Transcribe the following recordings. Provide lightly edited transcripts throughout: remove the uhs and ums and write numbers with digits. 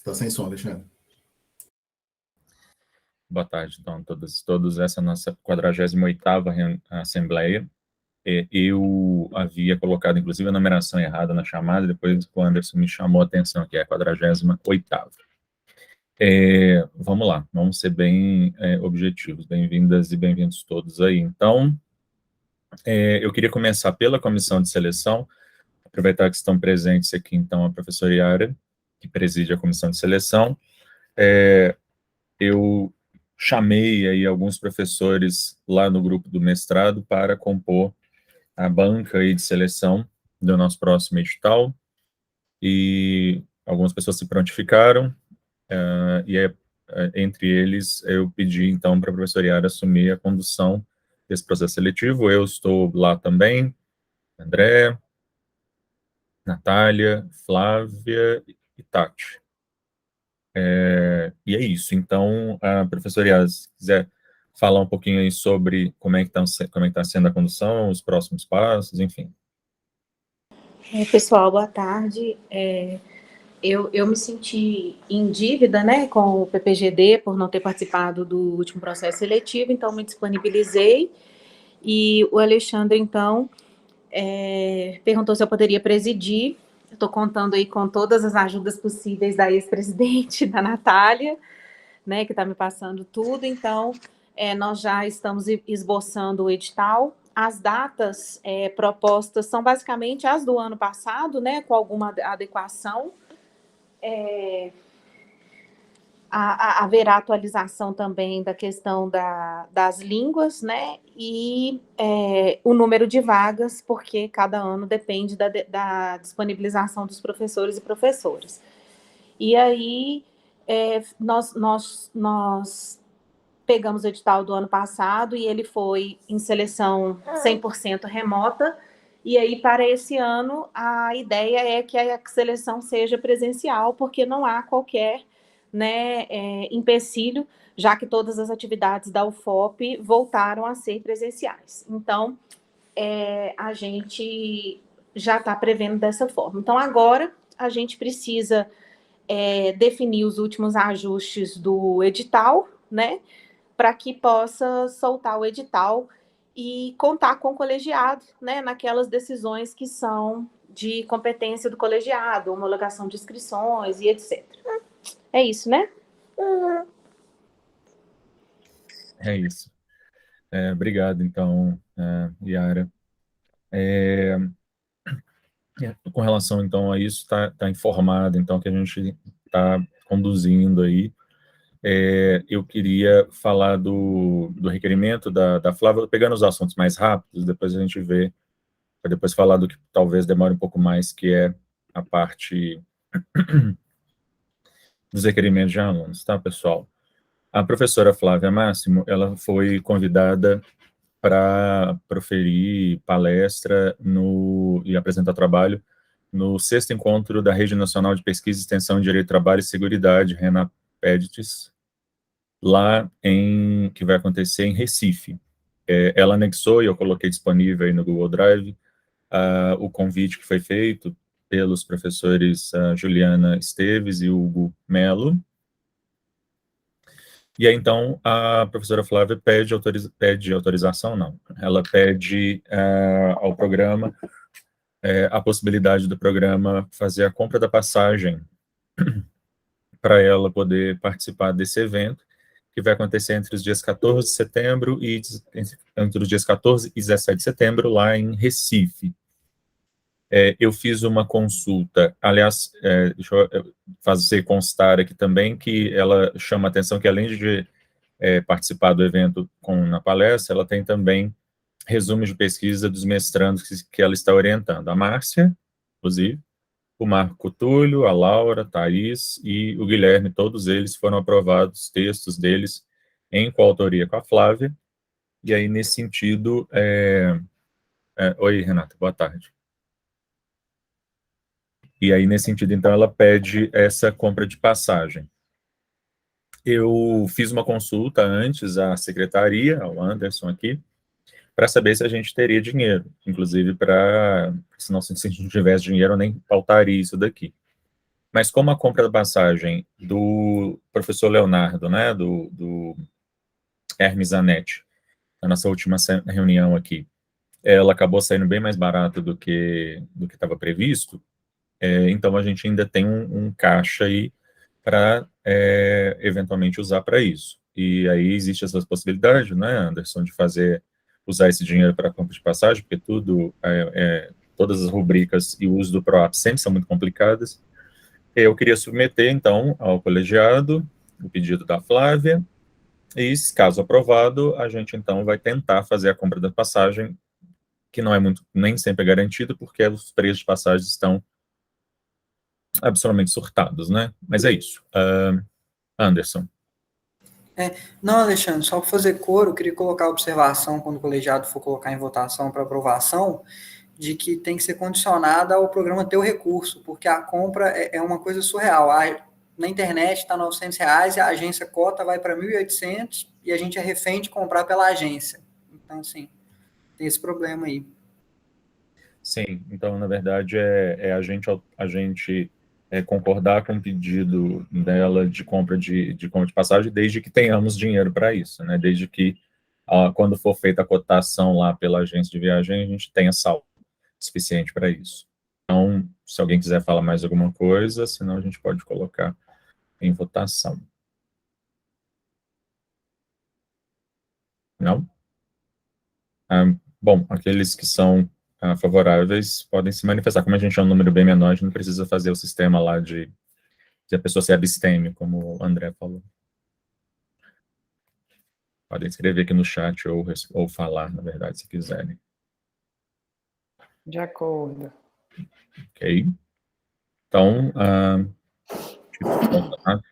Está sem som, Alexandre. Boa tarde, então, todos. Essa é a nossa 48ª Assembleia. Eu havia colocado, inclusive, a numeração errada na chamada, depois o Anderson me chamou a atenção, que é a 48ª. Vamos lá, vamos ser bem objetivos. Bem-vindas e bem-vindos todos aí. Então, eu queria começar pela comissão de seleção, aproveitar que estão presentes aqui, então, a professora Yara, que preside a comissão de seleção. Eu chamei aí alguns professores lá no grupo do mestrado para compor a banca aí de seleção do nosso próximo edital, e algumas pessoas se prontificaram, entre eles eu pedi então para a professora Yara assumir a condução desse processo seletivo. Eu estou lá também, André, Natália, Flávia e Tati. E é isso. Então, a professora Yara, se quiser falar um pouquinho aí sobre como é que está sendo a condução, os próximos passos, enfim. Pessoal, boa tarde. Eu me senti em dívida, né, com o PPGD por não ter participado do último processo seletivo, então me disponibilizei, e o Alexandre, então, perguntou se eu poderia presidir. Estou contando aí com todas as ajudas possíveis da ex-presidente, da Natália, né, que está me passando tudo. Então, nós já estamos esboçando o edital. As datas propostas são basicamente as do ano passado, né, com alguma adequação. Haverá atualização também da questão das línguas, né, e o número de vagas, porque cada ano depende da disponibilização dos professores e professoras. E aí, nós pegamos o edital do ano passado e ele foi em seleção 100% remota, e aí para esse ano a ideia é que a seleção seja presencial, porque não há qualquer, né, empecilho, já que todas as atividades da UFOP voltaram a ser presenciais. Então, a gente já está prevendo dessa forma. Então, agora a gente precisa definir os últimos ajustes do edital, né, para que possa soltar o edital e contar com o colegiado, né, naquelas decisões que são de competência do colegiado, homologação de inscrições e etc. É isso, né? É isso. Obrigado, então, Yara. Com relação, então, a isso, está informado, então, que a gente está conduzindo aí. Eu queria falar do requerimento da Flávia, pegando os assuntos mais rápidos, depois a gente vê, para depois falar do que talvez demore um pouco mais, que é a parte dos requerimentos de alunos, tá, pessoal? A professora Flávia Máximo, ela foi convidada para proferir palestra e apresentar trabalho no 6º encontro da Rede Nacional de Pesquisa, Extensão em Direito, Trabalho e Seguridade, RENAPEDITES, que vai acontecer em Recife. Ela anexou, e eu coloquei disponível aí no Google Drive, o convite que foi feito pelos professores Juliana Esteves e Hugo Melo. E aí, então, a professora Flávia pede autorização, não. Ela pede ao programa a possibilidade do programa fazer a compra da passagem para ela poder participar desse evento, que vai acontecer entre os dias 14 de setembro e entre os dias 14 e 17 de setembro, lá em Recife. Eu fiz uma consulta, aliás, deixa eu fazer constar aqui também que ela chama a atenção que, além de participar do evento na palestra, ela tem também resumos de pesquisa dos mestrandos que ela está orientando. A Márcia, inclusive, o Marco Túlio, a Laura, a Thaís e o Guilherme, todos eles foram aprovados, textos deles em coautoria com a Flávia. E aí, nesse sentido... Oi, Renata, boa tarde. E aí, nesse sentido, então, ela pede essa compra de passagem. Eu fiz uma consulta antes à secretaria, ao Anderson aqui, para saber se a gente teria dinheiro, inclusive se a gente não tivesse dinheiro, eu nem faltaria isso daqui. Mas como a compra da passagem do professor Leonardo, né, do Hermes Zanetti, na nossa última reunião aqui, ela acabou saindo bem mais barata do que estava previsto, então a gente ainda tem um caixa aí para eventualmente usar para isso. E aí existe essa possibilidade, né, Anderson, de usar esse dinheiro para compra de passagem, porque todas as rubricas e o uso do PROAP sempre são muito complicadas. Eu queria submeter, então, ao colegiado o pedido da Flávia, e, caso aprovado, a gente, então, vai tentar fazer a compra da passagem, que não é muito, nem sempre é garantido, porque os preços de passagens estão absolutamente surtados, né? Mas é isso. Anderson. Não, Alexandre, só para fazer coro, eu queria colocar a observação, quando o colegiado for colocar em votação para aprovação, de que tem que ser condicionada ao programa ter o recurso, porque a compra é uma coisa surreal. Na internet está R$ 900 e a agência cota vai para 1.800 e a gente é refém de comprar pela agência. Então, assim, tem esse problema aí. Sim, então, na verdade, a gente concordar com o pedido dela de compra de passagem, desde que tenhamos dinheiro para isso, né? Desde que, quando for feita a cotação lá pela agência de viagem, a gente tenha saldo suficiente para isso. Então, se alguém quiser falar mais alguma coisa, senão a gente pode colocar em votação. Não? Bom, aqueles que são favoráveis podem se manifestar. Como a gente é um número bem menor, a gente não precisa fazer o sistema lá de se a pessoa se absteme, como o André falou. Podem escrever aqui no chat ou falar, na verdade, se quiserem. De acordo. Ok. Então,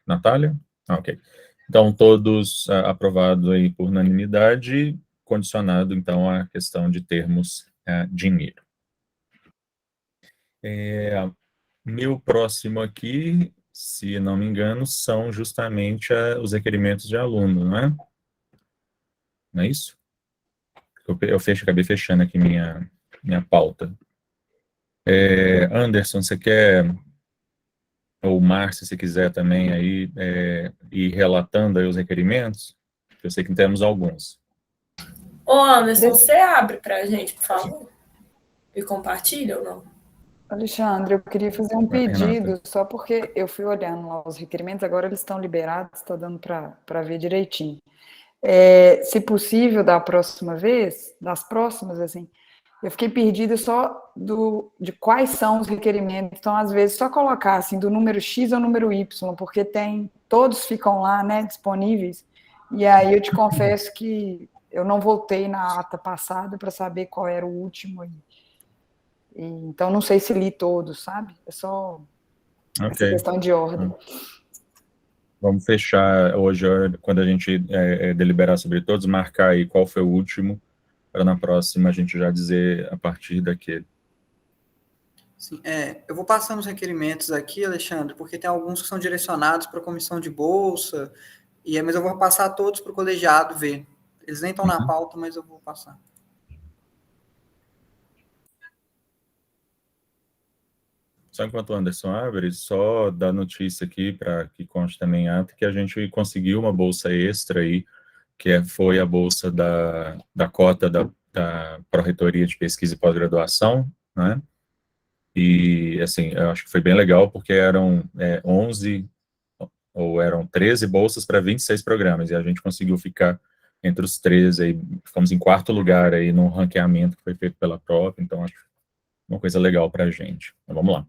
Natália? Ok. Então, todos aprovados aí por unanimidade, condicionado, então, à questão de termos dinheiro. Meu próximo aqui, se não me engano, são justamente os requerimentos de aluno, não é? Não é isso? Acabei fechando aqui minha pauta. Anderson, você quer, ou Márcio, se quiser também aí, ir relatando aí os requerimentos? Eu sei que temos alguns. Ô, Anderson, você abre para a gente, por favor? E compartilha ou não? Alexandre, eu queria fazer um pedido, Renata. só porque eu fui olhando lá os requerimentos, agora eles estão liberados, está dando para ver direitinho. Se possível, da próxima vez, das próximas, assim, eu fiquei perdida só de quais são os requerimentos. Então, às vezes, só colocar assim, do número X ao número Y, porque todos ficam lá, né, disponíveis. E aí eu te confesso que eu não voltei na ata passada para saber qual era o último. Então, não sei se li todos, sabe? É só essa questão de ordem. Vamos fechar hoje, quando a gente deliberar sobre todos, marcar aí qual foi o último, para na próxima a gente já dizer a partir daquele. Sim, eu vou passando os requerimentos aqui, Alexandre, porque tem alguns que são direcionados para a comissão de bolsa, mas eu vou passar todos para o colegiado ver. Eles nem estão na pauta, mas eu vou passar. Só enquanto o Anderson abre, só dar notícia aqui, para que conste também ata, que a gente conseguiu uma bolsa extra aí, que foi a bolsa da cota da Pró-Reitoria de Pesquisa e Pós-Graduação, né? E, assim, eu acho que foi bem legal, porque eram 11, ou eram 13 bolsas para 26 programas, e a gente conseguiu ficar entre os 13, aí, ficamos em quarto lugar aí no ranqueamento que foi feito pela própria, então acho uma coisa legal para a gente. Então, vamos lá.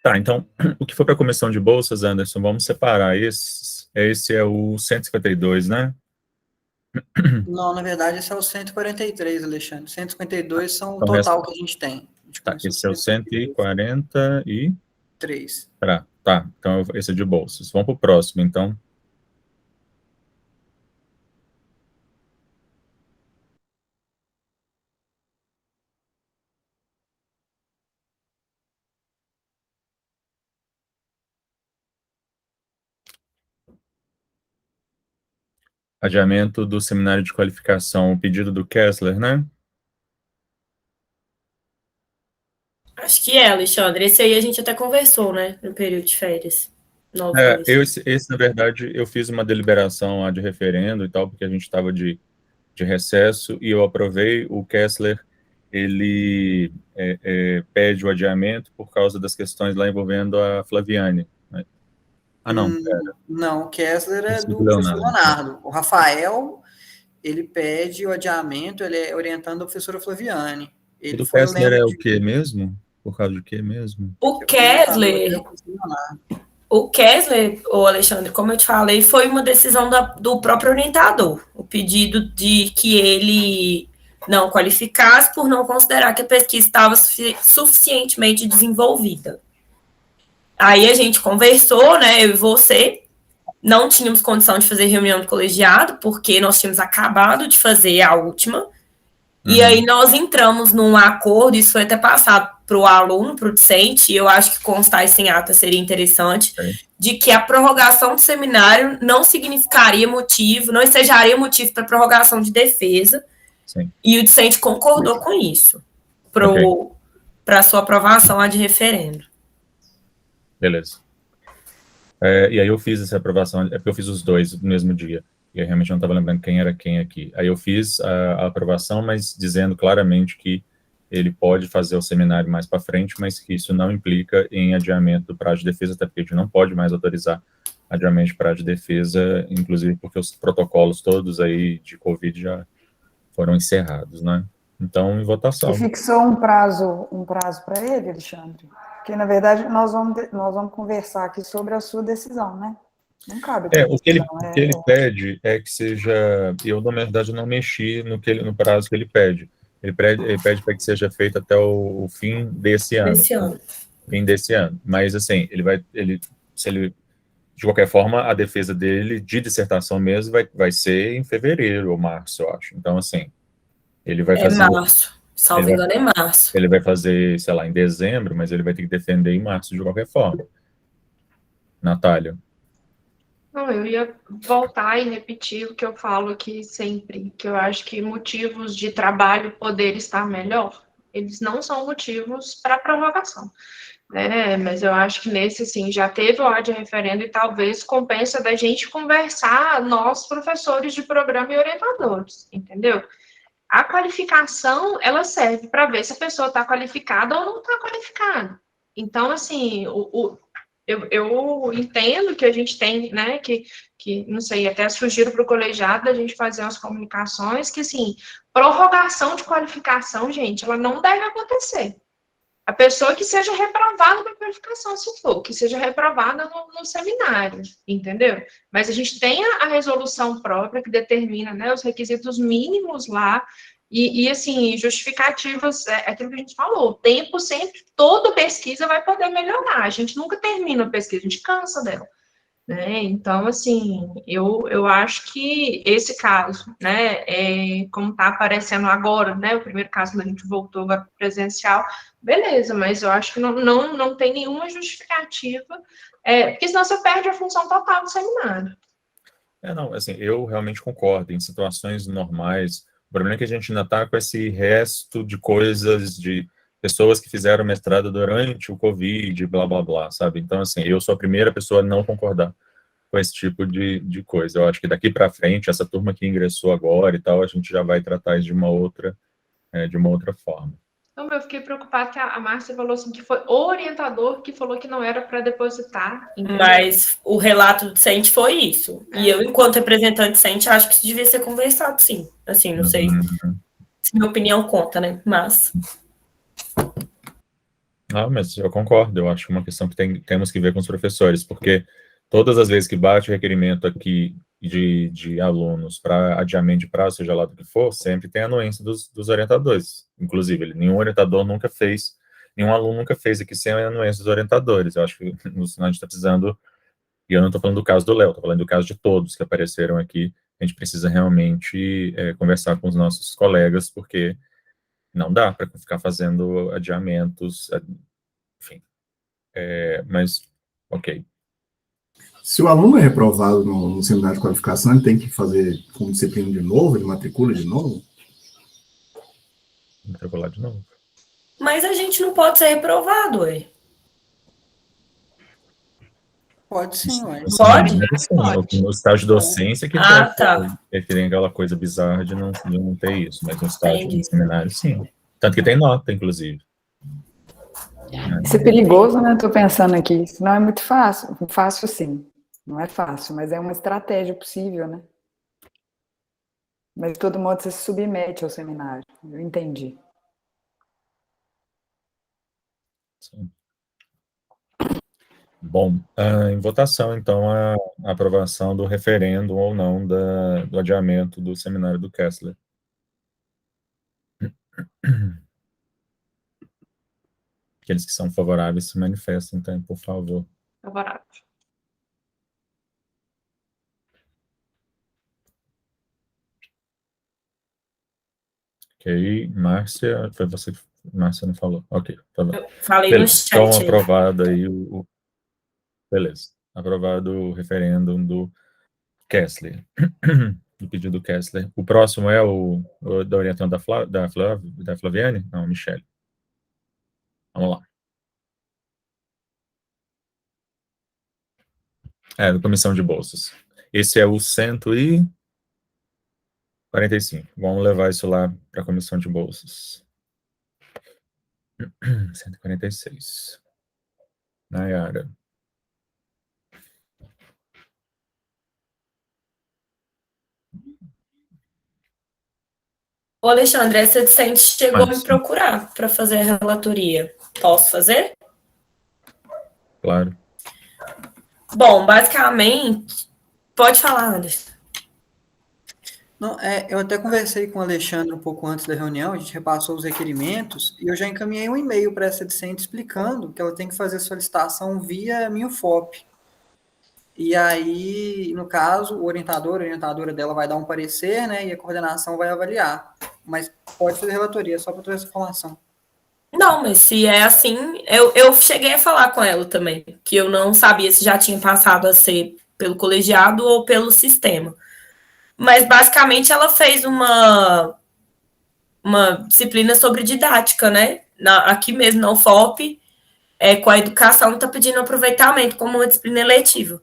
Tá, então, o que for para a comissão de bolsas, Anderson, vamos separar esses. Esse é o 152, né? Não, na verdade, esse é o 143, Alexandre. 152 são o Então, total que a gente tem. Tá, esse é o 140 e... 3. Tá, então esse é de bolsas. Vamos para o próximo, então. Adiamento do seminário de qualificação, o pedido do Kessler, né? Acho que é, Alexandre. Esse aí a gente até conversou, né? No período de férias. Esse, na verdade, eu fiz uma deliberação lá de referendo e tal, porque a gente estava de recesso, e eu aprovei. O Kessler, ele pede o adiamento por causa das questões lá envolvendo a Flaviane, né? Não. Não, o Kessler é do Leonardo. professor Leonardo. O Rafael, ele pede o adiamento, ele é orientando a professora Flaviane. O do Kessler é o quê mesmo? Por causa de quê mesmo? O Kessler, o Alexandre, como eu te falei, foi uma decisão do próprio orientador. O pedido de que ele não qualificasse por não considerar que a pesquisa estava suficientemente desenvolvida. Aí a gente conversou, né, eu e você, não tínhamos condição de fazer reunião do colegiado, porque nós tínhamos acabado de fazer a última, e aí nós entramos num acordo, isso foi até passado para o aluno, para o discente, e eu acho que constar isso em ata seria interessante, de que a prorrogação do seminário não significaria motivo, não ensejaria motivo para prorrogação de defesa, e o discente concordou com isso, para a sua aprovação lá de referendo. Beleza. E aí eu fiz essa aprovação, porque eu fiz os dois no mesmo dia, e eu realmente não estava lembrando quem era quem aqui. Aí eu fiz a aprovação, mas dizendo claramente que ele pode fazer o seminário mais para frente, mas que isso não implica em adiamento do prazo de defesa, até porque a gente não pode mais autorizar adiamento de prazo de defesa, inclusive porque os protocolos todos aí de Covid já foram encerrados, né? Então, em votação. E fixou um prazo para ele, Alexandre? Porque, na verdade, nós vamos conversar aqui sobre a sua decisão, né? Não cabe. O que ele pede é que seja... Eu, na verdade, não mexi no prazo que ele pede. Ele pede para que seja feito até o fim desse ano. Fim desse ano. Mas, assim, de qualquer forma, a defesa dele, de dissertação mesmo, vai ser em fevereiro ou março, eu acho. Então, assim, ele vai fazer... março. Salvo engano, é março. Ele vai fazer, sei lá, em dezembro, mas ele vai ter que defender em março de qualquer forma. Natália. Não, eu ia voltar e repetir o que eu falo aqui sempre, que eu acho que motivos de trabalho poder estar melhor, eles não são motivos para prorrogação, né? Mas eu acho que nesse, sim, já teve o ad referendo e talvez compensa da gente conversar, nós, professores de programa e orientadores, entendeu? A qualificação, ela serve para ver se a pessoa está qualificada ou não está qualificada. Então, assim, eu entendo que a gente tem, né, que não sei, até sugiro para o colegiado a gente fazer umas comunicações que, assim, prorrogação de qualificação, gente, ela não deve acontecer. A pessoa que seja reprovada na qualificação, se for, que seja reprovada no seminário, entendeu? Mas a gente tem a resolução própria que determina, né, os requisitos mínimos lá, e assim, justificativas, é aquilo que a gente falou, o tempo sempre, toda pesquisa vai poder melhorar, a gente nunca termina a pesquisa, a gente cansa dela, né? Então, assim, eu acho que esse caso, né, como está aparecendo agora, né, o primeiro caso que a gente voltou agora para presencial, beleza, mas eu acho que não tem nenhuma justificativa, porque senão você perde a função total do seminário. Não, assim, eu realmente concordo, em situações normais, o problema é que a gente ainda está com esse resto de coisas, de pessoas que fizeram mestrado durante o Covid, blá, blá, blá, sabe? Então, assim, eu sou a primeira pessoa a não concordar com esse tipo de coisa. Eu acho que daqui para frente, essa turma que ingressou agora e tal, a gente já vai tratar isso de uma outra forma. Então, eu fiquei preocupada que a Márcia falou assim, que foi o orientador que falou que não era para depositar. Entendeu? Mas o relato do discente foi isso. E eu, enquanto representante discente, acho que isso devia ser conversado, sim. Assim, não sei se minha opinião conta, né? Mas eu concordo. Eu acho que é uma questão que temos que ver com os professores, porque todas as vezes que bate o requerimento aqui de alunos para adiamento de prazo, seja lá do que for, sempre tem a anuência dos orientadores. Inclusive, nenhum orientador nunca fez, nenhum aluno nunca fez aqui sem a anuência dos orientadores. Eu acho que a gente está precisando, e eu não estou falando do caso do Léo, estou falando do caso de todos que apareceram aqui. A gente precisa realmente conversar com os nossos colegas, porque não dá para ficar fazendo adiamentos, enfim. Mas, ok. Se o aluno é reprovado no seminário de qualificação, ele tem que fazer como disciplina de novo, ele matricula de novo? Matricular de novo. Mas a gente não pode ser reprovado, ué. Pode sim, ué. Pode? No estágio de docência que Tá. tem aquela coisa bizarra de não ter isso, mas no estágio Entendi. de seminário, sim. Tanto que tem nota, inclusive. Isso é perigoso, né? Estou pensando aqui. Isso não é muito fácil. Fácil, sim. Não é fácil, mas é uma estratégia possível, né? Mas de todo modo você se submete ao seminário. Eu entendi. Sim. Bom, em votação, então, a aprovação do referendo ou não do adiamento do seminário do Kessler. Aqueles que são favoráveis se manifestem, então, por favor. Favorável. Ok, Márcia, foi você que... Márcia não falou. Ok, tá bom. Eu falei Beleza, no chat. então, aí. aprovado aí Beleza. Aprovado o referendo do Kessler. Do pedido do Kessler. O próximo é o da orientação da Flaviane? Não, Michele. Vamos lá. Da comissão de bolsas. Esse é o 145. Vamos levar isso lá para a comissão de bolsas. 146. Nayara. Ô, Alexandre, essa discente chegou a me Sim. procurar para fazer a relatoria. Posso fazer? Claro. Bom, basicamente... Pode falar, Anderson. Não, eu até conversei com o Alexandre um pouco antes da reunião, a gente repassou os requerimentos e eu já encaminhei um e-mail para essa discente explicando que ela tem que fazer a solicitação via Minufop. E aí, no caso, a orientadora dela vai dar um parecer, né, e a coordenação vai avaliar. Mas pode fazer relatoria, só para ter essa informação. Não, mas se é assim, eu cheguei a falar com ela também, que eu não sabia se já tinha passado a ser pelo colegiado ou pelo sistema. Mas, basicamente, ela fez uma disciplina sobre didática, né? Aqui mesmo, na UFOP, com a educação, está pedindo aproveitamento como uma disciplina eletiva.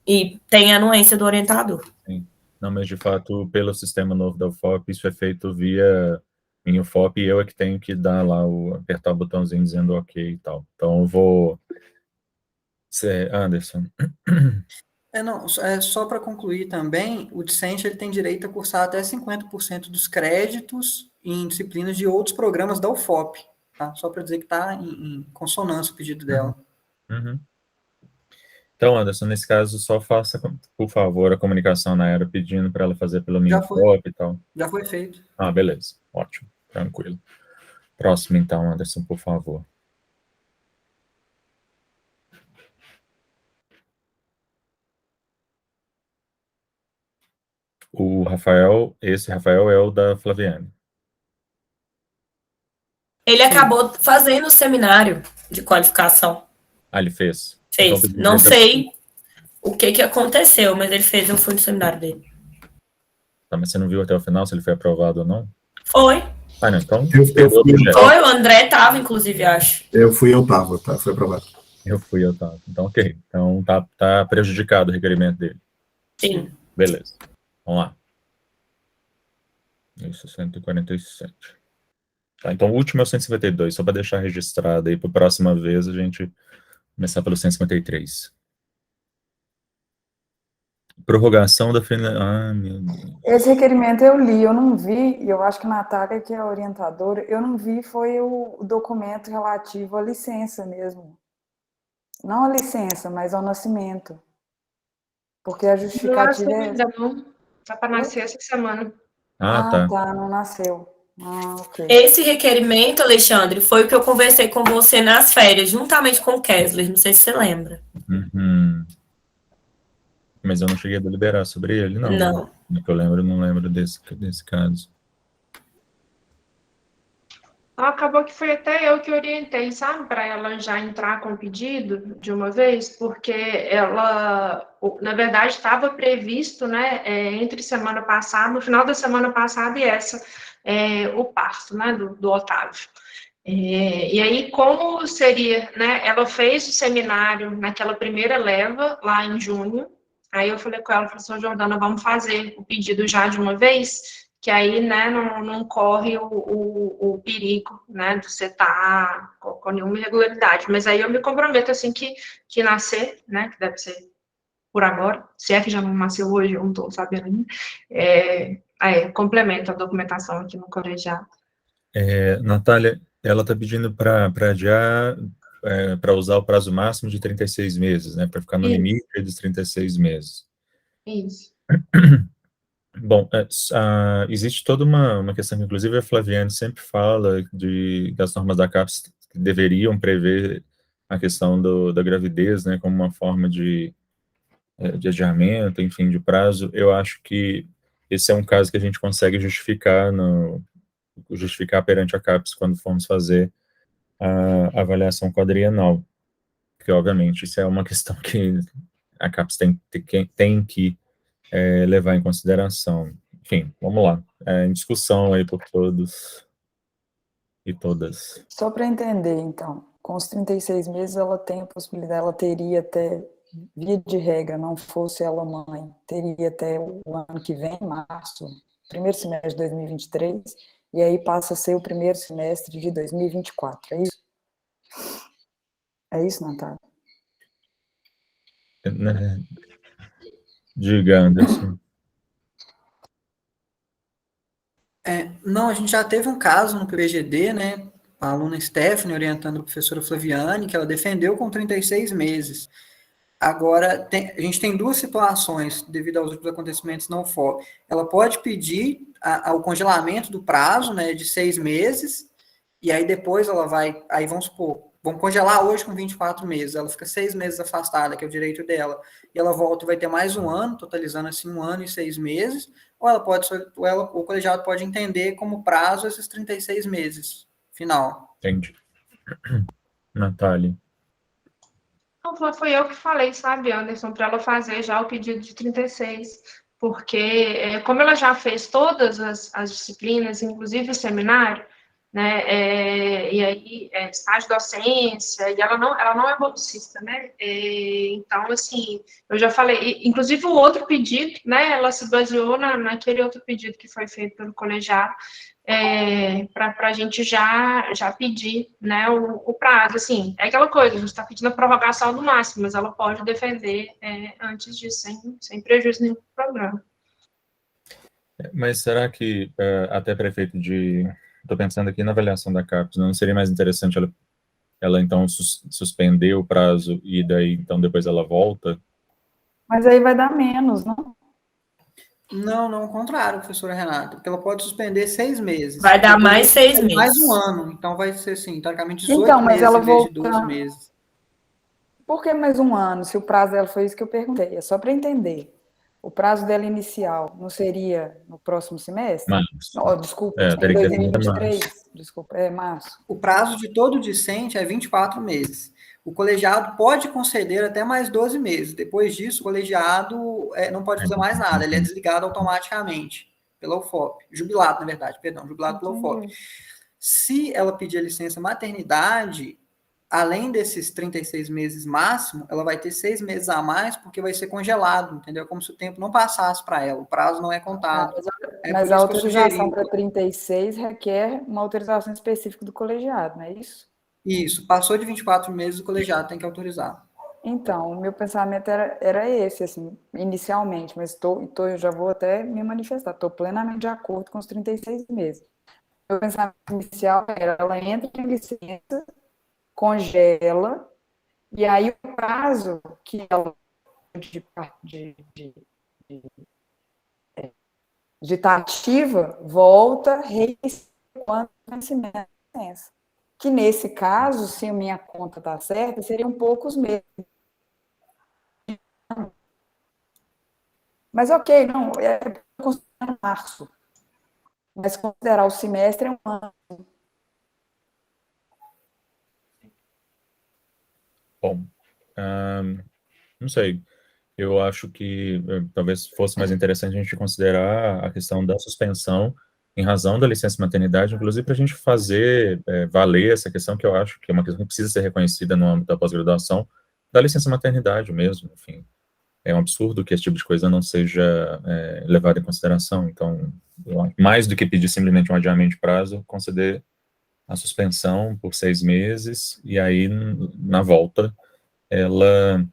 E tem a anuência do orientador. Sim. Não, mas, de fato, pelo sistema novo da UFOP, isso é feito via Minufop e eu é que tenho que dar lá, apertar o botãozinho dizendo ok e tal. Então, eu vou... Anderson. Não, só para concluir também, o discente ele tem direito a cursar até 50% dos créditos em disciplinas de outros programas da UFOP, tá? Só para dizer que está em consonância o pedido dela. Uhum. Então, Anderson, nesse caso, só faça, por favor, a comunicação na era pedindo para ela fazer pelo Minufop e tal. Já foi feito. Ah, beleza. Ótimo. Tranquilo. Próximo, então, Anderson, por favor. Esse Rafael é o da Flaviane. Ele acabou fazendo o seminário de qualificação. Ah, ele fez? Fez. Então, não sei o que aconteceu, mas ele fez, eu fui no seminário dele. Tá, mas você não viu até o final se ele foi aprovado ou não? Foi. Ah, não, então... Foi, o André estava, inclusive, acho. Eu tava, foi aprovado. Eu tava. Então, ok. Então, tá prejudicado o requerimento dele. Sim. Beleza. Vamos lá. Isso, 147. Tá, então, o último é o 152, só para deixar registrado aí para a próxima vez a gente começar pelo 153. Prorrogação da Ah, meu Deus. Esse requerimento eu li, eu não vi, e eu acho que a Natália, que é a orientadora, eu não vi, foi o documento relativo à licença mesmo. Não a licença, mas ao nascimento. Porque a justificativa não nasceu ainda, não. Tá para nascer essa semana. Tá. Não nasceu. Ok. Esse requerimento, Alexandre, foi o que eu conversei com você nas férias, juntamente com o Kessler, não sei se você lembra. Uhum. Mas eu não cheguei a deliberar sobre ele, não. Não. Do que eu lembro, não lembro desse caso. Acabou que foi até eu que orientei, sabe, para ela já entrar com o pedido de uma vez, porque ela, na verdade, estava previsto, né, entre semana passada, no final da semana passada e essa, o parto, né, do Otávio. E aí, como seria, né? Ela fez o seminário naquela primeira leva, lá em junho. Aí eu falei com ela, falei assim, Jordana, vamos fazer o pedido já de uma vez, que aí, né, não corre o perigo, né, de você estar com nenhuma irregularidade. Mas aí eu me comprometo, assim, que nascer, né, que deve ser por agora, se é que já não nasceu hoje, eu não estou sabendo ainda, complemento a documentação aqui no colegiado. Natália, ela está pedindo para adiar, para usar o prazo máximo de 36 meses, né, para ficar no limite dos 36 meses. Isso. Bom, existe toda uma questão que, inclusive, a Flaviane sempre fala das normas da CAPES que deveriam prever a questão da gravidez, né, como uma forma de adiamento, enfim, de prazo. Eu acho que esse é um caso que a gente consegue justificar perante a CAPES quando formos fazer a avaliação quadrienal, porque, obviamente, isso é uma questão que a CAPES tem que levar em consideração. Enfim, vamos lá. Em discussão aí por todos e todas. Só para entender, então, com os 36 meses ela tem a possibilidade, ela teria até, via de regra, não fosse ela mãe, teria até o ano que vem, março, primeiro semestre de 2023, e aí passa a ser o primeiro semestre de 2024, é isso? É isso, Natália? Diga, Anderson. Não, a gente já teve um caso no PGD, né? A aluna Stephanie orientando a professora Flaviane, que ela defendeu com 36 meses. Agora, a gente tem duas situações devido aos últimos acontecimentos na UFOP. Ela pode pedir o congelamento do prazo, né, de 6 meses, e aí depois ela vai, aí vamos supor, vamos congelar hoje com 24 meses, ela fica 6 meses afastada, que é o direito dela, e ela volta e vai ter mais um ano, totalizando assim 1 ano e 6 meses, ou o colegiado pode entender como prazo esses 36 meses, final. Entendi. Natália. Não, foi eu que falei, sabe, Anderson, para ela fazer já o pedido de 36, porque como ela já fez todas as disciplinas, inclusive o seminário, né, e aí estágio de docência, e ela não é bolsista, né, então, assim, eu já falei, inclusive o outro pedido, né, ela se baseou naquele outro pedido que foi feito pelo colegiado, para a gente já pedir, né, o prazo, assim, é aquela coisa, a gente está pedindo a prorrogação do máximo, mas ela pode defender antes disso, sem prejuízo nenhum do programa. Mas será que, até prefeito estou pensando aqui na avaliação da CAPES, não seria mais interessante ela então suspender o prazo e daí, então, depois ela volta? Mas aí vai dar menos, não? Não, ao contrário, professora Renata, porque ela pode suspender 6 meses. Vai dar Depois mais 6 meses. Mais um ano, então vai ser assim, teoricamente 18 então, mas meses ela em vez de volta... 12 meses. Por que mais um ano, se o prazo dela foi isso que eu perguntei? É só para entender. O prazo dela inicial não seria no próximo semestre? Março. Oh, desculpa, em teria que ter 2023. março. Desculpa, é março. O prazo de todo discente é 24 meses. O colegiado pode conceder até mais 12 meses. Depois disso, o colegiado não pode fazer mais nada, ele é desligado automaticamente pela UFOP. Jubilado, na verdade, perdão, jubilado pela UFOP. Se ela pedir a licença maternidade, além desses 36 meses máximo, ela vai ter 6 meses a mais, porque vai ser congelado, entendeu? Como se o tempo não passasse para ela, o prazo não é contado. Mas a autorização para 36 requer uma autorização específica do colegiado, não é isso? Isso, passou de 24 meses, o colegiado tem que autorizar. Então, o meu pensamento era esse, assim, inicialmente, mas eu já vou até me manifestar, estou plenamente de acordo com os 36 meses. Meu pensamento inicial era, ela entra em licença, congela, e aí o prazo que ela de estar ativa volta quando o vencimento da licença. Que nesse caso, se a minha conta está certa, seriam poucos meses. Mas ok, não, considerar março. Mas considerar o semestre é um ano. Bom, não sei. Eu acho que talvez fosse mais interessante a gente considerar a questão da suspensão em razão da licença maternidade, inclusive para a gente fazer valer essa questão, que eu acho que é uma questão que precisa ser reconhecida no âmbito da pós-graduação, da licença maternidade mesmo, enfim. É um absurdo que esse tipo de coisa não seja levado em consideração. Então, mais do que pedir simplesmente um adiamento de prazo, conceder a suspensão por 6 meses, e aí, na volta, ela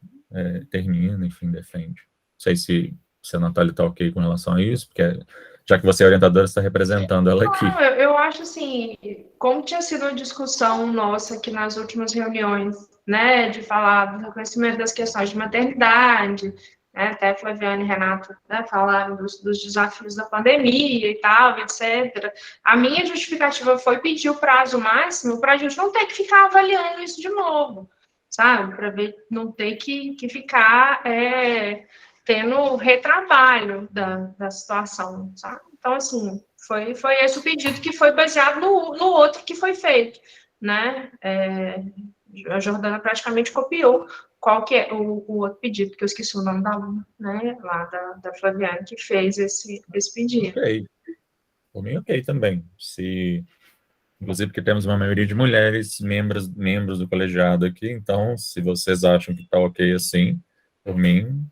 termina, enfim, defende. Não sei se a Natália está ok com relação a isso, porque já que você é orientadora, você está representando ela aqui. Não, eu acho assim, como tinha sido uma discussão nossa aqui nas últimas reuniões, né, de falar do reconhecimento das questões de maternidade, né, até Flaviane e Renato, né, falaram dos desafios da pandemia e tal, etc. A minha justificativa foi pedir o prazo máximo para a gente não ter que ficar avaliando isso de novo, sabe, para ver, não ter que ficar tendo retrabalho da situação, sabe? Então, assim, foi esse o pedido que foi baseado no outro que foi feito, né? A Jordana praticamente copiou qual que é o outro pedido, que eu esqueci o nome da aluna, né? Lá da Flaviane, que fez esse pedido. Ok. Por mim, ok também. Inclusive porque temos uma maioria de mulheres, membros do colegiado aqui, então, se vocês acham que está ok assim, por mim,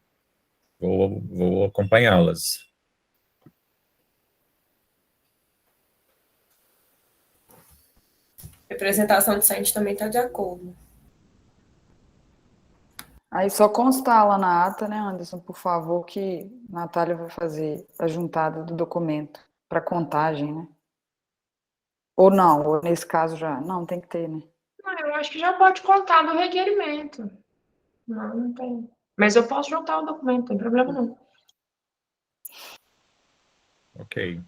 vou acompanhá-las. Representação docente também está de acordo. Aí só constar lá na ata, né, Anderson, por favor, que a Natália vai fazer a juntada do documento para contagem, né? Ou não, ou nesse caso já. Não, tem que ter, né? Eu acho que já pode contar do requerimento. Não tem. Mas eu posso juntar o documento, não tem problema não. Ok.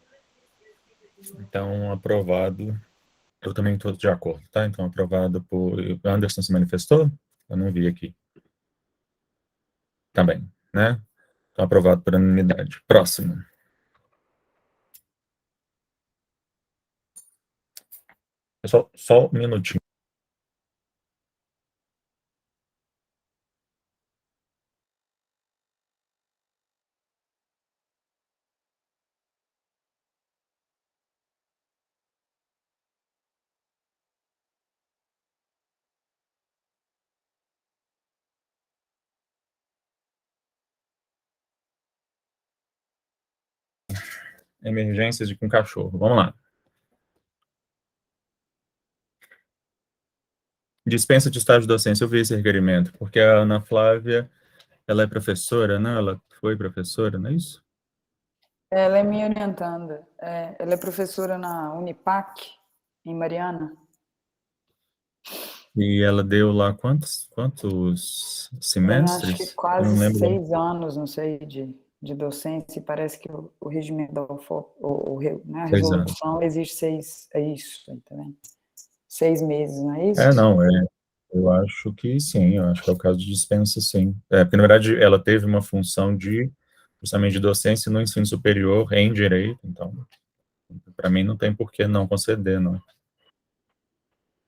Então, aprovado. Eu também estou de acordo, tá? Então, aprovado por... Anderson se manifestou? Eu não vi aqui. Também, né? Então, aprovado por unanimidade. Próximo. Só um minutinho. Emergências com cachorro. Vamos lá. Dispensa de estágio de docência. Eu vi esse requerimento, porque a Ana Flávia, ela é professora, né? Ela foi professora, não é isso? Ela é minha orientanda. Ela é professora na Unipac, em Mariana. E ela deu lá quantos semestres? Acho que quase Eu não lembro. 6 anos, não sei, de docência, e parece que o regimento da UFOP, né, a resolução exige 6, é isso, tá vendo? 6 meses, não é isso? Não, eu acho que sim, eu acho que é o caso de dispensa, sim. Porque, na verdade, ela teve uma função justamente de docência no ensino superior em direito, então, para mim, não tem por que não conceder, não.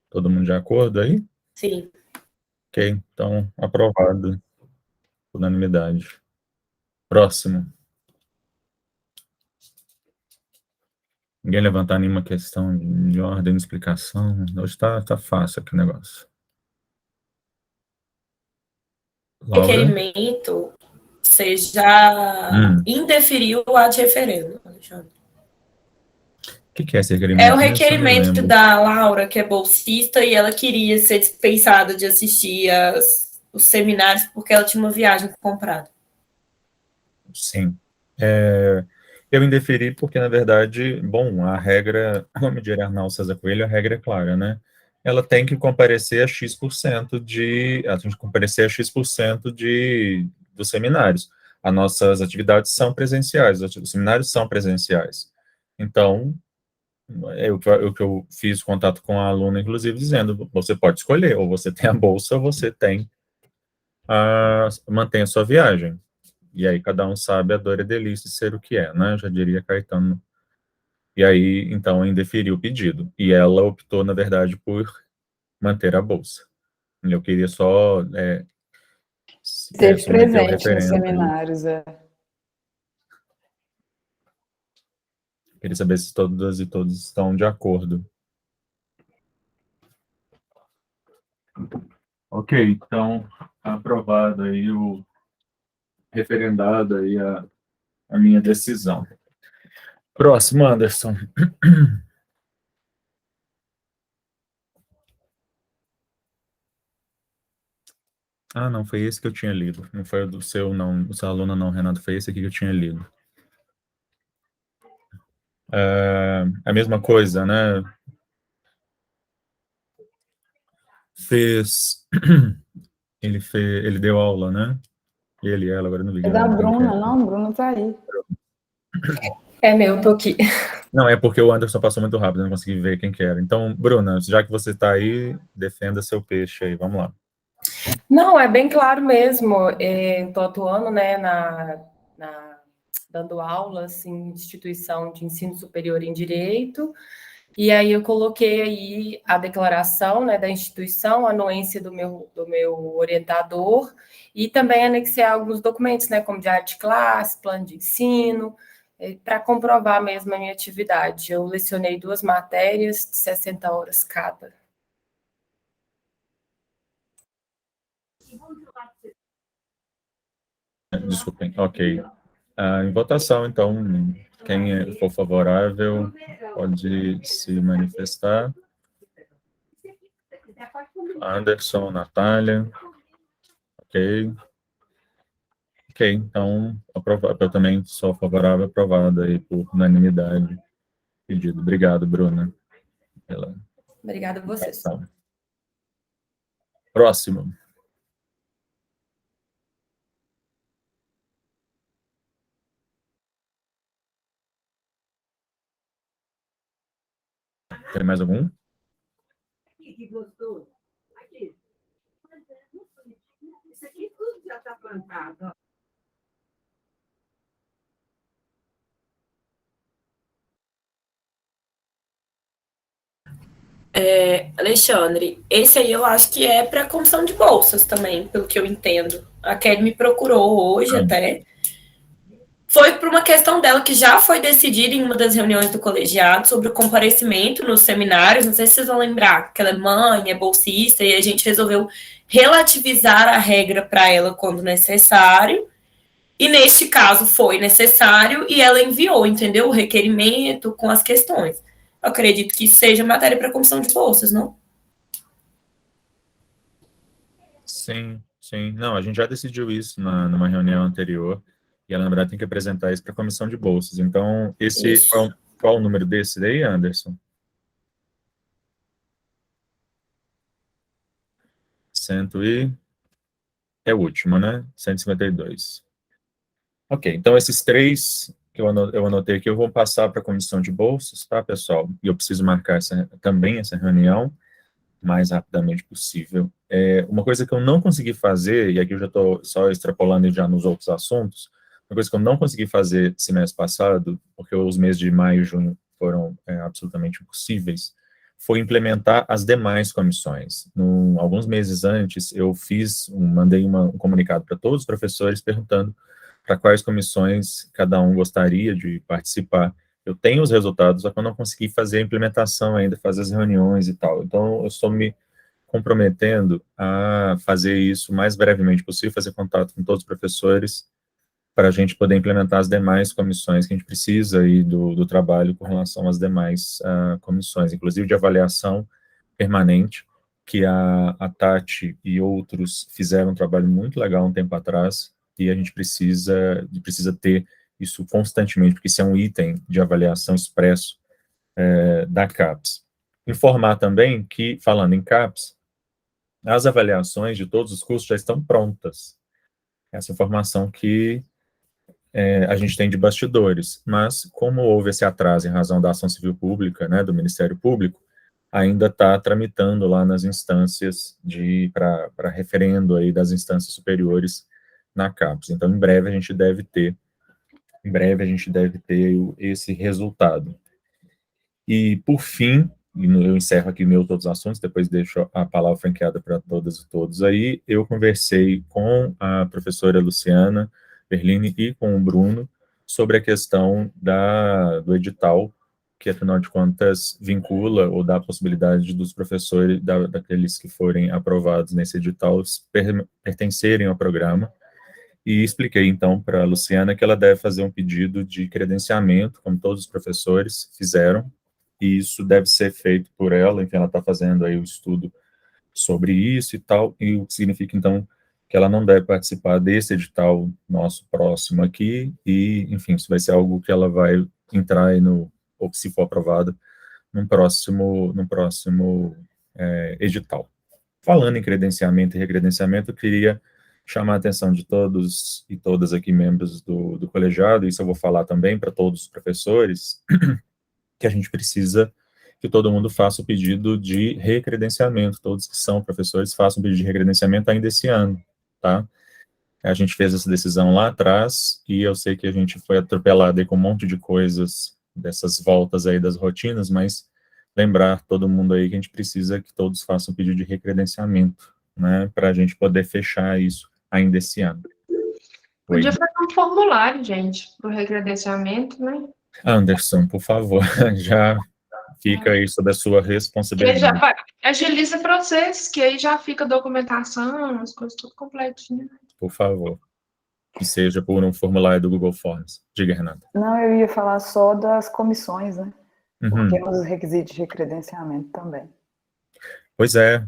Todo mundo de acordo aí? Sim. Ok, então, aprovado, unanimidade. Próximo. Ninguém levantar nenhuma questão de ordem de explicação. Hoje tá fácil aqui o negócio. Laura? Requerimento, você já indeferiu o ad referendo, Alexandre. O que é esse requerimento? É o requerimento da Laura, que é bolsista, e ela queria ser dispensada de assistir os seminários porque ela tinha uma viagem comprada. Sim. Eu indeferi porque, na verdade, bom, a regra, como diria Arnaldo César Coelho, a regra é clara, né? Ela tem que comparecer a X% dos seminários. As nossas atividades são presenciais, os seminários são presenciais. Então, o que eu fiz contato com a aluna, inclusive, dizendo, você pode escolher, ou você tem a bolsa, ou você mantém a sua viagem. E aí cada um sabe a dor e delícia de ser o que é, né? Já diria Caetano. E aí, então, eu indeferi o pedido. E ela optou, na verdade, por manter a bolsa. Eu queria só Teve submeter o presente nos referendo. seminários, Queria saber se todas e todos estão de acordo. Ok, então, aprovado aí referendado aí a minha decisão. Próximo, Anderson. Ah, não, foi esse que eu tinha lido. Não foi o do seu, não. O seu aluno, não, Renato. Foi esse aqui que eu tinha lido. A mesma coisa, né? Ele deu aula, né? Ela, agora não vi. É da Bruna, não? Bruna tá aí. É meu, tô aqui. Não, é porque o Anderson passou muito rápido, eu não consegui ver quem que era. Então, Bruna, já que você está aí, defenda seu peixe aí, vamos lá. Não, é bem claro mesmo. Estou atuando, né, dando aulas em instituição de ensino superior em direito, e aí eu coloquei aí a declaração, né, da instituição, a anuência do meu orientador, e também anexei alguns documentos, né, como diário de classe, plano de ensino, para comprovar mesmo a minha atividade. Eu lecionei 2 matérias de 60 horas cada. Desculpem, ok. Em votação, então, quem for favorável pode se manifestar. Anderson, Natália. Ok. Ok, então, eu também sou favorável, aprovado aí por unanimidade. Pedido. Obrigado, Bruna. Obrigada a vocês. Próximo. Tem mais algum? Isso aqui tudo já está plantado. Alexandre, esse aí eu acho que é para a comissão de bolsas também, pelo que eu entendo. A Kelly me procurou hoje até. Foi por uma questão dela que já foi decidida em uma das reuniões do colegiado sobre o comparecimento nos seminários. Não sei se vocês vão lembrar que ela é mãe, é bolsista, e a gente resolveu relativizar a regra para ela quando necessário. E neste caso foi necessário e ela enviou, entendeu? O requerimento com as questões. Eu acredito que seja matéria para a comissão de bolsas, não? Sim, sim. Não, a gente já decidiu isso numa reunião anterior. E ela, na verdade, tem que apresentar isso para a comissão de bolsas. Então, qual o número desse daí, Anderson? 100 e... É o último, né? 152. Ok, então esses 3 que eu anotei aqui, eu vou passar para a comissão de bolsas, tá, pessoal? E eu preciso marcar também essa reunião o mais rapidamente possível. Uma coisa que eu não consegui fazer, e aqui eu já estou só extrapolando já nos outros assuntos, uma coisa que eu não consegui fazer semestre passado, porque os meses de maio e junho foram absolutamente impossíveis, foi implementar as demais comissões. Alguns meses antes, eu mandei um comunicado para todos os professores perguntando para quais comissões cada um gostaria de participar. Eu tenho os resultados, só que eu não consegui fazer a implementação ainda, fazer as reuniões e tal. Então, eu estou me comprometendo a fazer isso o mais brevemente possível, fazer contato com todos os professores, para a gente poder implementar as demais comissões que a gente precisa aí do trabalho com relação às demais comissões, inclusive de avaliação permanente, que a Tati e outros fizeram um trabalho muito legal um tempo atrás, e a gente precisa ter isso constantemente, porque isso é um item de avaliação expresso da CAPES. Informar também que, falando em CAPES, as avaliações de todos os cursos já estão prontas. Essa informação que a gente tem de bastidores, mas como houve esse atraso em razão da ação civil pública, né, do Ministério Público, ainda está tramitando lá nas instâncias para referendo aí das instâncias superiores na CAPES. Então, em breve a gente deve ter esse resultado. E, por fim, eu encerro aqui todos os assuntos, depois deixo a palavra franqueada para todas e todos aí. Eu conversei com a professora Luciana Berlini e com o Bruno sobre a questão do edital, que, afinal de contas, vincula ou dá a possibilidade dos professores, daqueles que forem aprovados nesse edital, pertencerem ao programa. E expliquei, então, para a Luciana que ela deve fazer um pedido de credenciamento, como todos os professores fizeram, e isso deve ser feito por ela, enfim, ela está fazendo aí o estudo sobre isso e tal, e o que significa, então, que ela não deve participar desse edital nosso próximo aqui, e, enfim, isso vai ser algo que ela vai entrar aí ou que, se for aprovado, num próximo edital. Falando em credenciamento e recredenciamento, eu queria chamar a atenção de todos e todas aqui, membros do colegiado, isso eu vou falar também para todos os professores, que a gente precisa que todo mundo faça o pedido de recredenciamento, todos que são professores façam o pedido de recredenciamento ainda esse ano, tá? A gente fez essa decisão lá atrás, e eu sei que a gente foi atropelado aí com um monte de coisas, dessas voltas aí das rotinas, mas lembrar todo mundo aí que a gente precisa que todos façam o pedido de recredenciamento, né, para a gente poder fechar isso ainda esse ano. Podia fazer um formulário, gente, para o recredenciamento, né? Anderson, por favor, já fica aí sob a sua responsabilidade. Agiliza o processo, que aí já fica a documentação, as coisas tudo completinho. Por favor. Que seja por um formulário do Google Forms. Diga, Renata. Não, eu ia falar só das comissões, né? Uhum. Temos os requisitos de recredenciamento também. Pois é,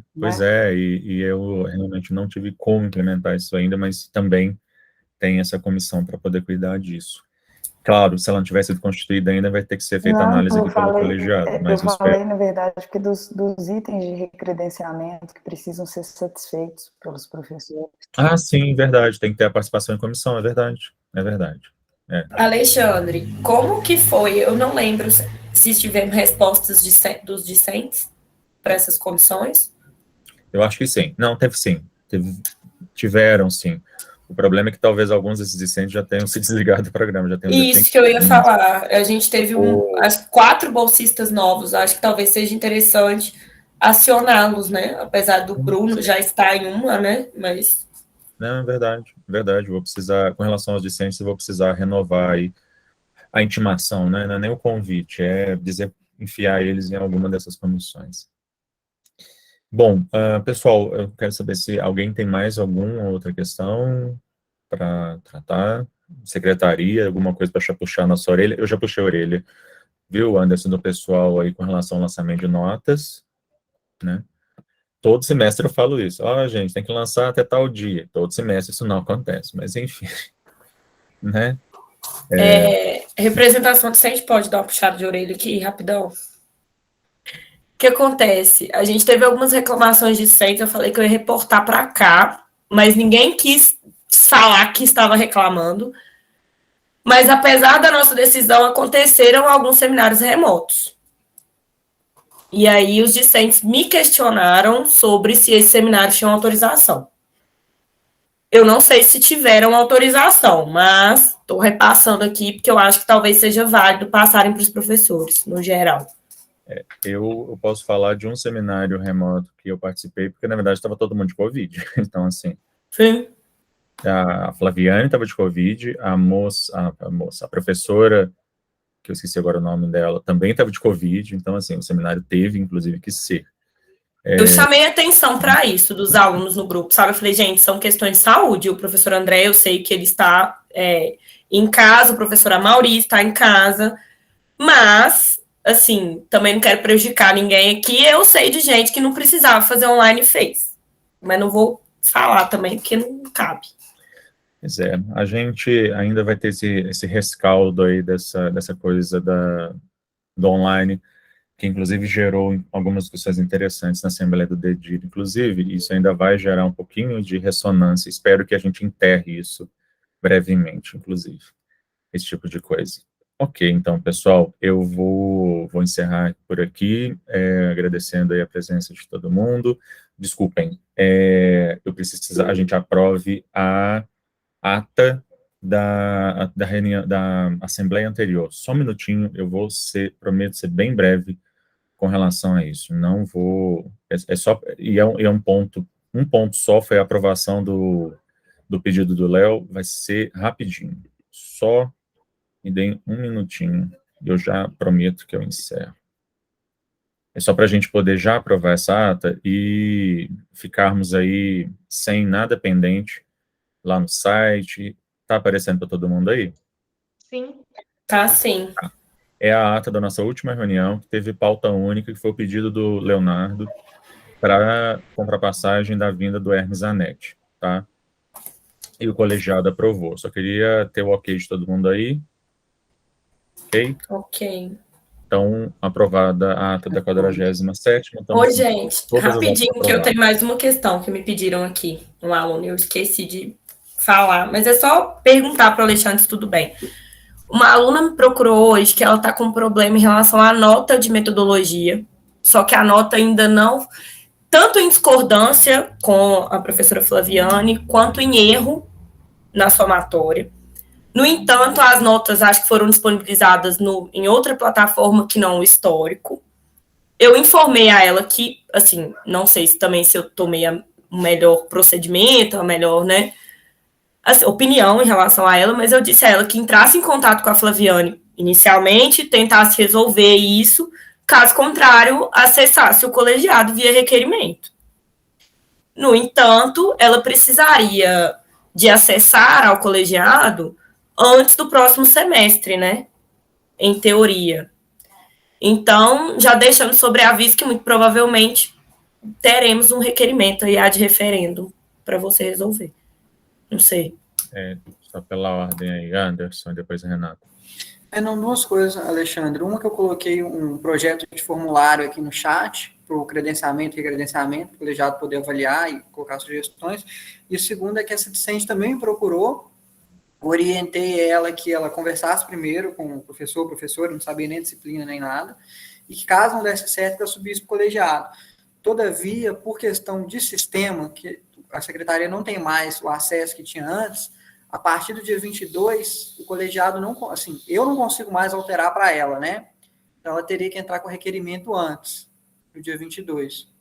e eu realmente não tive como implementar isso ainda, mas também tem essa comissão para poder cuidar disso. Claro, se ela não tivesse sido constituída ainda, vai ter que ser feita análise aqui pelo colegiado. Mas eu falei, na verdade, que dos itens de recredenciamento que precisam ser satisfeitos pelos professores. Ah, sim, verdade, tem que ter a participação em comissão, é verdade. É. Alexandre, como que foi? Eu não lembro se tivemos respostas dos discentes para essas comissões. Eu acho que sim. Não, teve sim. Tiveram sim. O problema é que talvez alguns desses discentes já tenham se desligado do programa. Já tenham Isso que eu ia falar. A gente teve acho, 4 bolsistas novos. Acho que talvez seja interessante acioná-los, né? Apesar do Bruno já estar em uma, né? Mas... Não, é verdade. Vou precisar, com relação aos discentes, eu vou precisar renovar aí a intimação, né? Não é nem o convite, é enfiar eles em alguma dessas comissões. Bom, pessoal, eu quero saber se alguém tem mais alguma outra questão para tratar. Secretaria, alguma coisa para puxar na sua orelha? Eu já puxei a orelha, viu, Anderson, do pessoal aí com relação ao lançamento de notas, né? Todo semestre eu falo isso. Gente, tem que lançar até tal dia. Todo semestre isso não acontece, mas enfim, né? Representação docente pode dar uma puxada de orelha aqui, rapidão? O que acontece? A gente teve algumas reclamações de discentes, eu falei que eu ia reportar para cá, mas ninguém quis falar que estava reclamando. Mas, apesar da nossa decisão, aconteceram alguns seminários remotos. E aí, os discentes me questionaram sobre se esses seminários tinham autorização. Eu não sei se tiveram autorização, mas estou repassando aqui, porque eu acho que talvez seja válido passarem para os professores, no geral. Eu posso falar de um seminário remoto que eu participei, porque, na verdade, estava todo mundo de Covid. Então, assim... Sim. A Flaviane estava de Covid, a professora, que eu esqueci agora o nome dela, também estava de Covid, então, assim, o seminário teve, inclusive, que ser. Eu chamei atenção para isso dos alunos no grupo, sabe? Eu falei, gente, são questões de saúde. O professor André, eu sei que ele está em casa, o professor Amaury está em casa, mas, assim, também não quero prejudicar ninguém aqui. Eu sei de gente que não precisava fazer online e fez, mas não vou falar também, porque não cabe. Pois é, a gente ainda vai ter esse rescaldo aí dessa coisa do online, que inclusive gerou algumas discussões interessantes na Assembleia do DEDIR. Inclusive, isso ainda vai gerar um pouquinho de ressonância. Espero que a gente enterre isso brevemente, inclusive, esse tipo de coisa. Ok, então, pessoal, eu vou encerrar por aqui, agradecendo aí a presença de todo mundo. Desculpem, eu preciso a gente aprove a ata da reunião, da Assembleia anterior. Só um minutinho, eu prometo ser bem breve com relação a isso. Não vou... é um ponto só, foi a aprovação do pedido do Léo, vai ser rapidinho. Só Me deem um minutinho, e eu já prometo que eu encerro. É só para a gente poder já aprovar essa ata e ficarmos aí sem nada pendente lá no site. Tá aparecendo para todo mundo aí? Sim. Tá, sim. É a ata da nossa última reunião, que teve pauta única, que foi o pedido do Leonardo para contrapassagem da vinda do Hermes Zanetti, tá? E o colegiado aprovou. Só queria ter o ok de todo mundo aí. Ok? Ok. Então, aprovada a ata da 47ª. Então, Ô, gente, todas as rapidinho, atas que eu tenho aprovadas. mais uma questão que me pediram aqui, um aluno, eu esqueci de falar, mas é só perguntar para o Alexandre se tudo bem. Uma aluna me procurou hoje que ela está com um problema em relação à nota de metodologia, só que a nota ainda não, tanto em discordância com a professora Flaviane, quanto em erro na somatória. No entanto, as notas acho que foram disponibilizadas em outra plataforma que não o histórico. Eu informei a ela que, assim, não sei se também se eu tomei o melhor procedimento, a melhor, né, assim, opinião em relação a ela, mas eu disse a ela que entrasse em contato com a Flaviane inicialmente, tentasse resolver isso, caso contrário, acessasse o colegiado via requerimento. No entanto, ela precisaria de acessar ao colegiado antes do próximo semestre, né? Em teoria. Então, já deixando sobre aviso que muito provavelmente teremos um requerimento aí de referendo para você resolver. Não sei. Só pela ordem aí, Anderson, e depois Renato. Não, duas coisas, Alexandre. Uma que eu coloquei um projeto de formulário aqui no chat, para o credenciamento e recredenciamento, para o colegiado poder avaliar e colocar sugestões. E o segundo é que essa discente também me procurou, orientei ela que ela conversasse primeiro com o professor, professora, não sabia nem disciplina nem nada, e que caso não desse certo, ela subisse para o colegiado. Todavia, por questão de sistema, que a secretaria não tem mais o acesso que tinha antes, a partir do dia 22, o colegiado não, assim, eu não consigo mais alterar para ela, né? Então, ela teria que entrar com requerimento antes, no dia 22.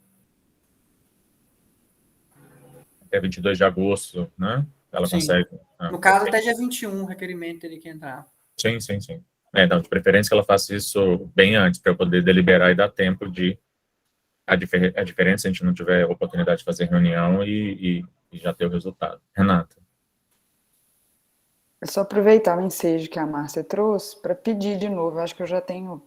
Até 22 de agosto, né? Ela Sim. consegue. No caso, até dia 21, o requerimento teria que entrar. Sim. Então, de preferência que ela faça isso bem antes, para eu poder deliberar e dar tempo de... A diferença se a gente não tiver oportunidade de fazer reunião e já ter o resultado. Renata. É só aproveitar o ensejo que a Márcia trouxe para pedir de novo. Acho que eu já tenho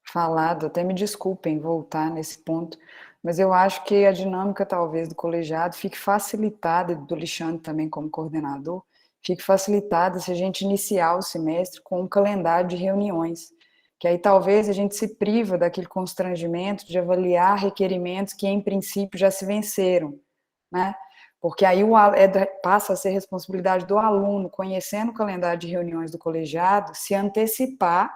falado, até me desculpem voltar nesse ponto, mas eu acho que a dinâmica, talvez, do colegiado fique facilitada, do Alexandre também como coordenador, fique facilitada se a gente iniciar o semestre com um calendário de reuniões, que aí talvez a gente se priva daquele constrangimento de avaliar requerimentos que, em princípio, já se venceram, né? Porque aí passa a ser responsabilidade do aluno, conhecendo o calendário de reuniões do colegiado, se antecipar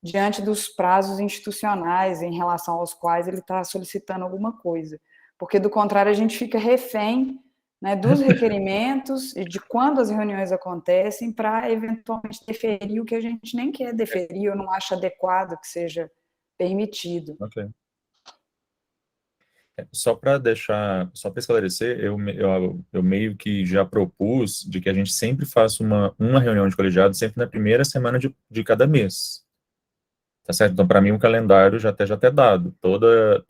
diante dos prazos institucionais em relação aos quais ele está solicitando alguma coisa. Porque, do contrário, a gente fica refém, né, dos requerimentos e de quando as reuniões acontecem para, eventualmente, deferir o que a gente nem quer deferir ou não acha adequado que seja permitido. Ok. Só para esclarecer, eu meio que já propus de que a gente sempre faça uma reunião de colegiado sempre na primeira semana de cada mês. Tá certo? Então, para mim, o calendário já até dado. Toda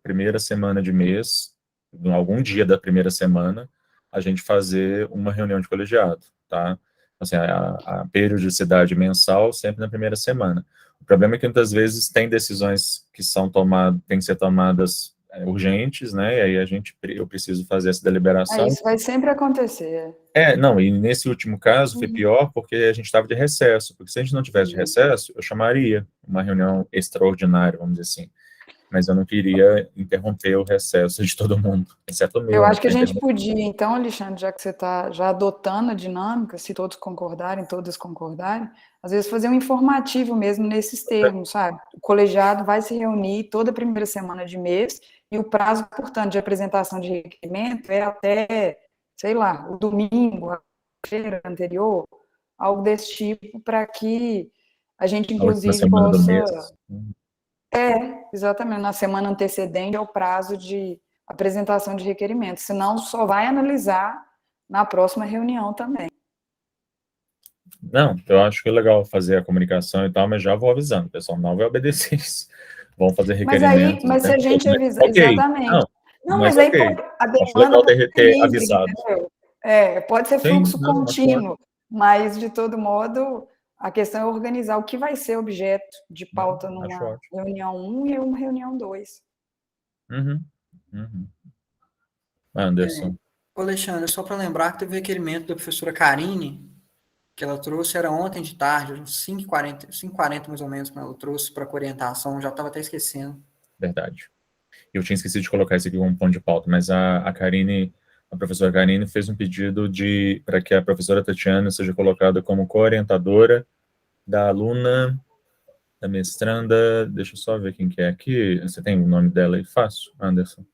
primeira semana de mês, em algum dia da primeira semana, a gente fazer uma reunião de colegiado, tá? Assim, a periodicidade mensal sempre na primeira semana. O problema é que muitas vezes tem decisões que têm que ser tomadas urgentes, né? E aí eu preciso fazer essa deliberação. Isso vai sempre acontecer. Não, e nesse último caso foi pior porque a gente estava de recesso, porque se a gente não tivesse de recesso, eu chamaria uma reunião extraordinária, vamos dizer assim, mas eu não queria interromper o recesso de todo mundo, exceto o meu. Eu acho que a gente podia, então, Alexandre, já que você está já adotando a dinâmica, se todos concordarem, todas concordarem, às vezes fazer um informativo mesmo nesses termos, sabe? O colegiado vai se reunir toda primeira semana de mês e o prazo, portanto, de apresentação de requerimento é até, sei lá, o domingo, a feira anterior, algo desse tipo, para que a gente, inclusive, possa... Exatamente, na semana antecedente ao prazo de apresentação de requerimento, senão só vai analisar na próxima reunião também. Não, eu acho que é legal fazer a comunicação e tal, mas já vou avisando, o pessoal não vai obedecer isso. Vão fazer requerimentos. Mas se a gente avisar, Ok, exatamente. Não, mas aí ok. pode, a Acho legal demanda pode ser ter livre, avisado. entendeu? Pode ser Sim, fluxo não, acho contínuo, mas, de todo modo, a questão é organizar o que vai ser objeto de pauta acho numa ótimo. reunião 1 e uma reunião 2. Uhum, uhum. Anderson. Ô, Alexandre, só para lembrar que teve um requerimento da professora Karine, que ela trouxe, era ontem de tarde, uns 5h40 mais ou menos, quando ela trouxe para orientação, já estava até esquecendo. Verdade. Eu tinha esquecido de colocar isso aqui como ponto de pauta, mas a Karine, a professora Karine fez um pedido para que a professora Tatiana seja colocada como co-orientadora da aluna, da mestranda, deixa eu só ver quem que é aqui, você tem o nome dela aí fácil, Anderson?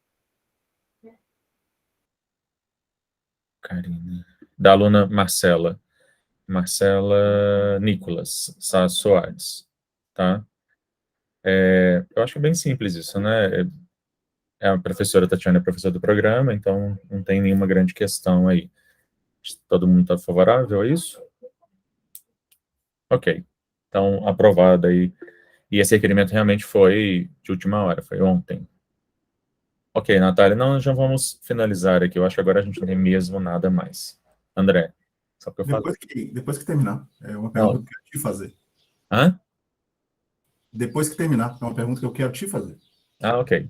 Karine. Da aluna Marcela Nicolas Sá Soares, tá? Eu acho que é bem simples isso, né? A professora Tatiana é professora do programa, então não tem nenhuma grande questão aí. Todo mundo está favorável a isso? Ok. Então, aprovado aí. E esse requerimento realmente foi de última hora, foi ontem. Ok, Natália, não, já vamos finalizar aqui. Eu acho que agora a gente não tem mesmo nada mais. André, só que eu falo. Depois que terminar, é uma pergunta que eu quero te fazer. Hã? Depois que terminar, é uma pergunta que eu quero te fazer. Ah, ok.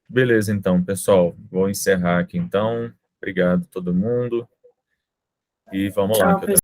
Beleza, então, pessoal. Vou encerrar aqui, então. Obrigado a todo mundo. E vamos lá. Tchau,